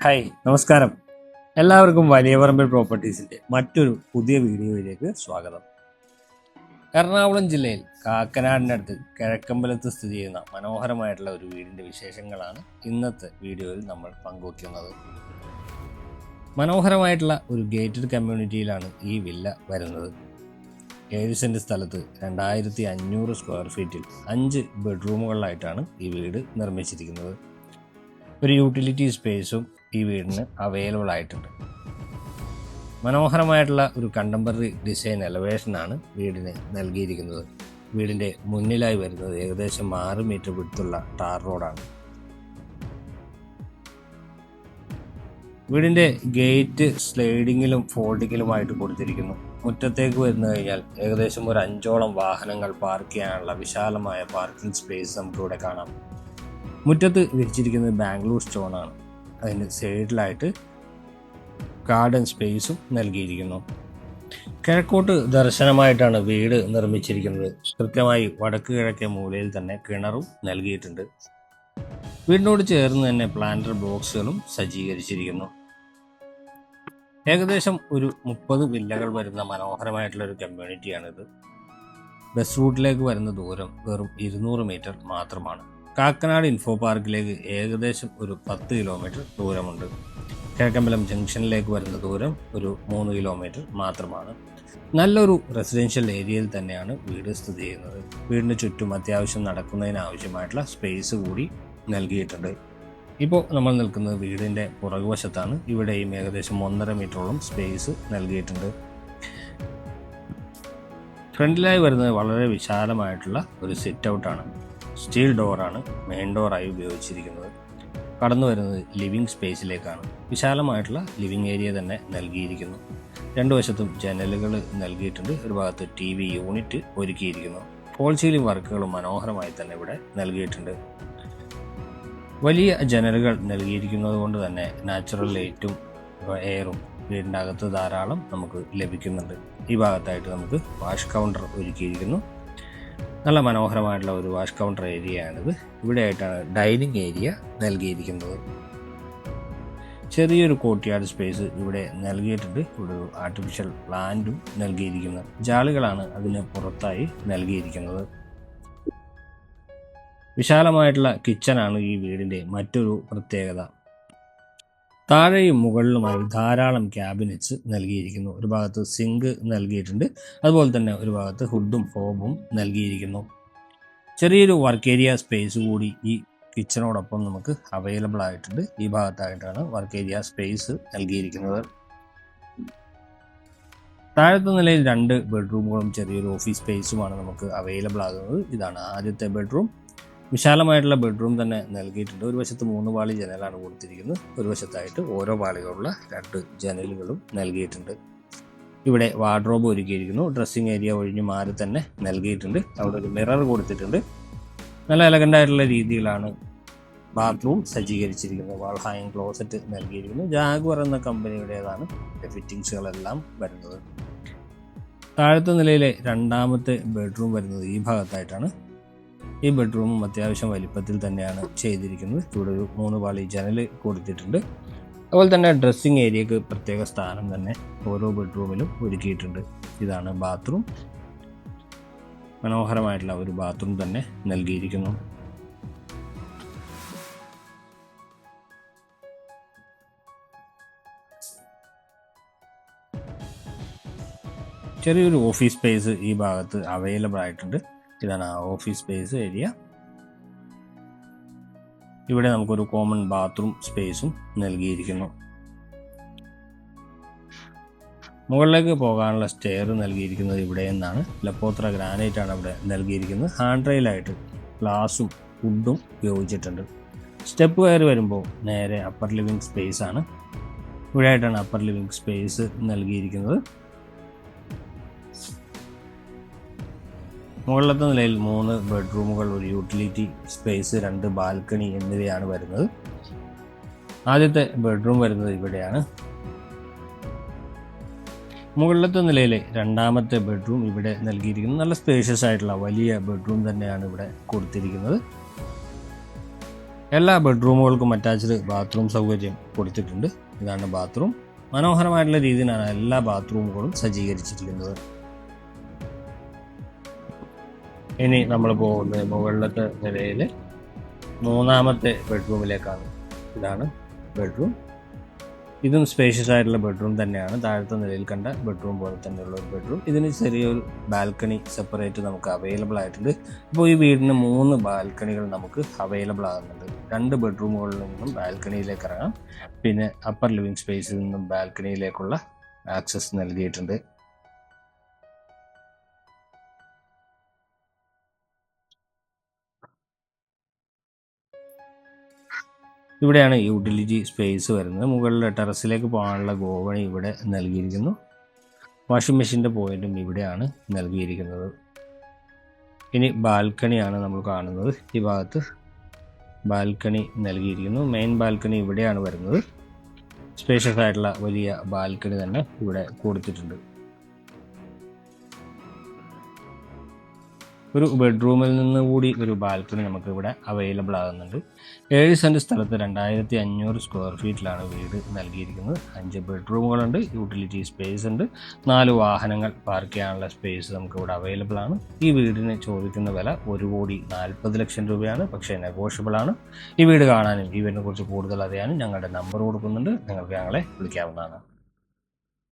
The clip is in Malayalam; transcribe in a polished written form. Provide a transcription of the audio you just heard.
ഹായ്, നമസ്കാരം. എല്ലാവർക്കും വലിയ പറമ്പിൽ പ്രോപ്പർട്ടീസിൻ്റെ മറ്റൊരു പുതിയ വീഡിയോയിലേക്ക് സ്വാഗതം. എറണാകുളം ജില്ലയിൽ കാക്കനാടിനടുത്ത് കിഴക്കമ്പലത്ത് സ്ഥിതി ചെയ്യുന്ന മനോഹരമായിട്ടുള്ള ഒരു വീടിൻ്റെ വിശേഷങ്ങളാണ് ഇന്നത്തെ വീഡിയോയിൽ നമ്മൾ പങ്കുവയ്ക്കുന്നത്. മനോഹരമായിട്ടുള്ള ഒരു ഗേറ്റഡ് കമ്മ്യൂണിറ്റിയിലാണ് ഈ വില്ല വരുന്നത്. 7 സെൻറ്റ് സ്ഥലത്ത് 2500 സ്ക്വയർ ഫീറ്റിൽ 5 ബെഡ്റൂമുകളിലായിട്ടാണ് ഈ വീട് നിർമ്മിച്ചിരിക്കുന്നത്. ഒരു യൂട്ടിലിറ്റി സ്പേസും ഈ വീടിന് അവൈലബിൾ ആയിട്ടുണ്ട്. മനോഹരമായിട്ടുള്ള ഒരു കണ്ടംപററി ഡിസൈൻ എലവേഷനാണ് വീടിന് നൽകിയിരിക്കുന്നത്. വീടിൻ്റെ മുന്നിലായി വരുന്നത് ഏകദേശം 6 മീറ്റർ വിഡ്ത്തുള്ള ടാർ റോഡാണ്. വീടിൻ്റെ ഗേറ്റ് സ്ലൈഡിങ്ങിലും ഫോൾഡിങ്ങിലുമായിട്ട് കൊടുത്തിരിക്കുന്നു. മുറ്റത്തേക്ക് വരുന്നു കഴിഞ്ഞാൽ ഏകദേശം ഒരു 5ഓളം വാഹനങ്ങൾ പാർക്ക് ചെയ്യാനുള്ള വിശാലമായ പാർക്കിംഗ് സ്പേസ് നമുക്കിവിടെ കാണാം. മുറ്റത്ത് വിരിച്ചിരിക്കുന്നത് ബാംഗ്ലൂർ സ്റ്റോണാണ്. അതിന് സൈഡിലായിട്ട് ഗാർഡൻ സ്പേസും നൽകിയിരിക്കുന്നു. കിഴക്കോട്ട് ദർശനമായിട്ടാണ് വീട് നിർമ്മിച്ചിരിക്കുന്നത്. കൃത്യമായി വടക്ക് കിഴക്കേ മൂലയിൽ തന്നെ കിണറും നൽകിയിട്ടുണ്ട്. വീടിനോട് ചേർന്ന് തന്നെ പ്ലാന്റർ ബോക്സുകളും സജ്ജീകരിച്ചിരിക്കുന്നു. ഏകദേശം ഒരു 30 വില്ലകൾ വരുന്ന മനോഹരമായിട്ടുള്ള ഒരു കമ്മ്യൂണിറ്റിയാണിത്. ബസ് റൂട്ടിലേക്ക് വരുന്ന ദൂരം വെറും 200 മീറ്റർ മാത്രമാണ്. കാക്കനാട് ഇൻഫോ പാർക്കിലേക്ക് ഏകദേശം ഒരു 10 കിലോമീറ്റർ ദൂരമുണ്ട്. കിഴക്കമ്പലം ജംഗ്ഷനിലേക്ക് വരുന്ന ദൂരം ഒരു 3 കിലോമീറ്റർ മാത്രമാണ്. നല്ലൊരു റെസിഡൻഷ്യൽ ഏരിയയിൽ തന്നെയാണ് വീട് സ്ഥിതി ചെയ്യുന്നത്. വീടിന് ചുറ്റും അത്യാവശ്യം നടക്കുന്നതിനാവശ്യമായിട്ടുള്ള സ്പേസ് കൂടി നൽകിയിട്ടുണ്ട്. ഇപ്പോൾ നമ്മൾ നിൽക്കുന്നത് വീടിൻ്റെ പുറകുവശത്താണ്. ഇവിടെയും ഏകദേശം 1.5 മീറ്ററോളം സ്പേസ് നൽകിയിട്ടുണ്ട്. ഫ്രണ്ടിലായി വരുന്നത് വളരെ വിശാലമായിട്ടുള്ള ഒരു സിറ്റ് ഔട്ടാണ്. സ്റ്റീൽ ഡോറാണ് മെയിൻ ഡോറായി ഉപയോഗിച്ചിരിക്കുന്നത്. കടന്നു വരുന്നത് ലിവിംഗ് സ്പേസിലേക്കാണ്. വിശാലമായിട്ടുള്ള ലിവിംഗ് ഏരിയ തന്നെ നൽകിയിരിക്കുന്നു. 2 വശത്തും ജനലുകൾ നൽകിയിട്ടുണ്ട്. ഒരു ഭാഗത്ത് TV യൂണിറ്റ് ഒരുക്കിയിരിക്കുന്നു. ഫോൾ സീലിംഗ് വർക്കുകളും മനോഹരമായി തന്നെ ഇവിടെ നൽകിയിട്ടുണ്ട്. വലിയ ജനലുകൾ നൽകിയിരിക്കുന്നത് കൊണ്ട് തന്നെ നാച്ചുറൽ ലൈറ്റും എയറും വീടിൻ്റെ അകത്ത് ധാരാളം നമുക്ക് ലഭിക്കുന്നുണ്ട്. ഈ ഭാഗത്തായിട്ട് നമുക്ക് വാഷ് കൗണ്ടർ ഒരുക്കിയിരിക്കുന്നു. നല്ല മനോഹരമായിട്ടുള്ള ഒരു വാഷ് കൗണ്ടർ ഏരിയയാണിത്. ഇവിടെയായിട്ടാണ് ഡൈനിങ് ഏരിയ നൽകിയിരിക്കുന്നത്. ചെറിയൊരു കോർട്ട്യാർഡ് സ്പേസ് ഇവിടെ നൽകിയിട്ടുണ്ട്. ഇവിടെ ഒരു ആർട്ടിഫിഷ്യൽ പ്ലാന്റും നൽകിയിരിക്കുന്നത്. ജാളികളാണ് അതിന് പുറത്തായി നൽകിയിരിക്കുന്നത്. വിശാലമായിട്ടുള്ള കിച്ചണാണ് ഈ വീടിൻ്റെ മറ്റൊരു പ്രത്യേകത. താഴെയും മുകളിലുമായി ധാരാളം ക്യാബിനറ്റ്സ് നൽകിയിരിക്കുന്നു. ഒരു ഭാഗത്ത് സിങ്ക് നൽകിയിട്ടുണ്ട്. അതുപോലെ തന്നെ ഒരു ഭാഗത്ത് ഹുഡും ഫോബും നൽകിയിരിക്കുന്നു. ചെറിയൊരു വർക്ക് ഏരിയ സ്പേസ് കൂടി ഈ കിച്ചണോടൊപ്പം നമുക്ക് അവൈലബിൾ ആയിട്ടുണ്ട്. ഈ ഭാഗത്തായിട്ടാണ് വർക്ക് ഏരിയ സ്പേസ് നൽകിയിരിക്കുന്നത്. താഴത്തെ നിലയിൽ 2 ബെഡ്റൂമുകളും ചെറിയൊരു ഓഫീസ് സ്പേസുമാണ് നമുക്ക് അവൈലബിൾ ആകുന്നത്. ഇതാണ് ആദ്യത്തെ ബെഡ്റൂം. വിശാലമായിട്ടുള്ള ബെഡ്റൂം തന്നെ നൽകിയിട്ടുണ്ട്. ഒരു വശത്ത് 3 പാളി ജനലാണ് കൊടുത്തിരിക്കുന്നത്. ഒരു വശത്തായിട്ട് ഓരോ പാളികളുള്ള 2 ജനലുകളും നൽകിയിട്ടുണ്ട്. ഇവിടെ വാർഡ്രോബ് ഒരുക്കിയിരിക്കുന്നു. ഡ്രസ്സിംഗ് ഏരിയ ഒഴിഞ്ഞ് മാറി തന്നെ നൽകിയിട്ടുണ്ട്. അവിടെ ഒരു മിറർ കൊടുത്തിട്ടുണ്ട്. നല്ല എലഗൻ്റ് ആയിട്ടുള്ള രീതിയിലാണ് ബാത്റൂം സജ്ജീകരിച്ചിരിക്കുന്നത്. വാൾ ഹാങ്ങിങ് ക്ലോസറ്റ് നൽകിയിരിക്കുന്നു. ജാഗ്വർ എന്ന കമ്പനിയുടേതാണ് ഫിറ്റിങ്സുകളെല്ലാം വരുന്നത്. താഴത്തെ നിലയിലെ 2ാമത്തെ ബെഡ്റൂം വരുന്നത് ഈ ഭാഗത്തായിട്ടാണ്. ഈ ബെഡ്റൂമും അത്യാവശ്യം വലിപ്പത്തിൽ തന്നെയാണ് ചെയ്തിരിക്കുന്നത്. ഇവിടെ ഒരു 3 പാളി ജനൽ കൊടുത്തിട്ടുണ്ട്. അതുപോലെ തന്നെ ഡ്രസ്സിംഗ് ഏരിയക്ക് പ്രത്യേക സ്ഥാനം തന്നെ ഓരോ ബെഡ്റൂമിലും ഒരുക്കിയിട്ടുണ്ട്. ഇതാണ് ബാത്റൂം. മനോഹരമായിട്ടുള്ള ഒരു ബാത്റൂം തന്നെ നൽകിയിരിക്കുന്നു. ചെറിയൊരു ഓഫീസ് സ്പേസ് ഈ ഭാഗത്ത് അവൈലബിൾ ആയിട്ടുണ്ട്. ഇതാണ് ആ ഓഫീസ് സ്പേസ് ഏരിയ. ഇവിടെ നമുക്കൊരു കോമൺ ബാത്റൂം സ്പേസും നൽകിയിരിക്കുന്നു. മുകളിലേക്ക് പോകാനുള്ള സ്റ്റെയർ നൽകിയിരിക്കുന്നത് ഇവിടെ നിന്നാണ്. ലപ്പോത്ര ഗ്രാനൈറ്റ് ആണ് ഇവിടെ നൽകിയിരിക്കുന്നത്. ഹാൻഡ് റെയിലായിട്ട് ഗ്ലാസും വുഡും ഉപയോഗിച്ചിട്ടുണ്ട്. സ്റ്റെപ്പ് കയറി വരുമ്പോൾ നേരെ അപ്പർ ലിവിംഗ് സ്പേസ് ആണ്. ഇവിടെ ആയിട്ടാണ് അപ്പർ ലിവിംഗ് സ്പേസ് നൽകിയിരിക്കുന്നത്. മുകളിലത്തെ നിലയിൽ 3 ബെഡ്റൂമുകൾ, ഒരു യൂട്ടിലിറ്റി സ്പേസ്, 2 ബാൽക്കണി എന്നിവയാണ് വരുന്നത്. ആദ്യത്തെ ബെഡ്റൂം വരുന്നത് ഇവിടെയാണ്. മുകളിലത്തെ നിലയിലെ 2ാമത്തെ ബെഡ്റൂം ഇവിടെ നൽകിയിരിക്കുന്നു. നല്ല സ്പേഷ്യസ് ആയിട്ടുള്ള വലിയ ബെഡ്റൂം തന്നെയാണ് ഇവിടെ കൊടുത്തിരിക്കുന്നത്. എല്ലാ ബെഡ്റൂമുകൾക്കും അറ്റാച്ച്ഡ് ബാത്റൂം സൗകര്യം കൊടുത്തിട്ടുണ്ട്. ഇതാണ് ബാത്റൂം. മനോഹരമായിട്ടുള്ള രീതിയിലാണ് എല്ലാ ബാത്റൂമുകളും സജ്ജീകരിച്ചിരിക്കുന്നത്. ഇനി നമ്മൾ പോകുന്നത് മുകളിലത്തെ നിലയിൽ മൂന്നാമത്തെ ബെഡ്റൂമിലേക്കാണ്. ഇതാണ് ബെഡ്റൂം. ഇതും സ്പേഷ്യസ് ആയിട്ടുള്ള ബെഡ്റൂം തന്നെയാണ്. താഴത്തെ നിലയിൽ കണ്ട ബെഡ്റൂം പോലെ തന്നെയുള്ള ഒരു ബെഡ്റൂം. ഇതിന് ചെറിയൊരു ബാൽക്കണി സെപ്പറേറ്റ് നമുക്ക് അവൈലബിൾ ആയിട്ടുണ്ട്. അപ്പോൾ ഈ വീടിന് 3 ബാൽക്കണികൾ നമുക്ക് അവൈലബിൾ ആകുന്നുണ്ട്. 2 ബെഡ്റൂമുകളിൽ നിന്നും ബാൽക്കണിയിലേക്ക് ഇറങ്ങാം. പിന്നെ അപ്പർ ലിവിംഗ് സ്പേസിൽ നിന്നും ബാൽക്കണിയിലേക്കുള്ള ആക്സസ് നൽകിയിട്ടുണ്ട്. ഇവിടെയാണ് യൂട്ടിലിറ്റി സ്പേസ് വരുന്നത്. മുകളിലെ ടെറസിലേക്ക് പോകാനുള്ള ഗോവണി ഇവിടെ നൽകിയിരിക്കുന്നു. വാഷിംഗ് മെഷീൻ്റെ പോയിന്റും ഇവിടെയാണ് നൽകിയിരിക്കുന്നത്. ഇനി ബാൽക്കണിയാണ് നമ്മൾ കാണുന്നത്. ഈ ഭാഗത്ത് ബാൽക്കണി നൽകിയിരിക്കുന്നു. മെയിൻ ബാൽക്കണി ഇവിടെയാണ് വരുന്നത്. സ്പേഷ്യസ് ആയിട്ടുള്ള വലിയ ബാൽക്കണി തന്നെ ഇവിടെ കൊടുത്തിട്ടുണ്ട്. ഒരു ബെഡ്റൂമിൽ നിന്ന് കൂടി ഒരു ബാൽക്കണി നമുക്ക് ഇവിടെ അവൈലബിൾ ആകുന്നുണ്ട്. 7 സെൻറ്റ് സ്ഥലത്ത് 2500 സ്ക്വയർ ഫീറ്റിലാണ് വീട് നൽകിയിരിക്കുന്നത്. 5 ബെഡ്റൂമുകളുണ്ട്, യൂട്ടിലിറ്റി സ്പേസ് ഉണ്ട്, 4 വാഹനങ്ങൾ പാർക്ക് ചെയ്യാനുള്ള സ്പേസ് നമുക്ക് ഇവിടെ അവൈലബിൾ ആണ്. ഈ വീടിന് ചോദിക്കുന്ന വില 1,40,00,000 രൂപയാണ്. പക്ഷേ നെഗോഷ്യബിൾ ആണ്. ഈ വീട് കാണാനും ഈ വീടിനെ കുറിച്ച് കൂടുതൽ അറിയാനും ഞങ്ങളുടെ നമ്പർ കൊടുക്കുന്നുണ്ട്. നിങ്ങൾക്ക് ഞങ്ങളെ വിളിക്കാവുന്നതാണ്.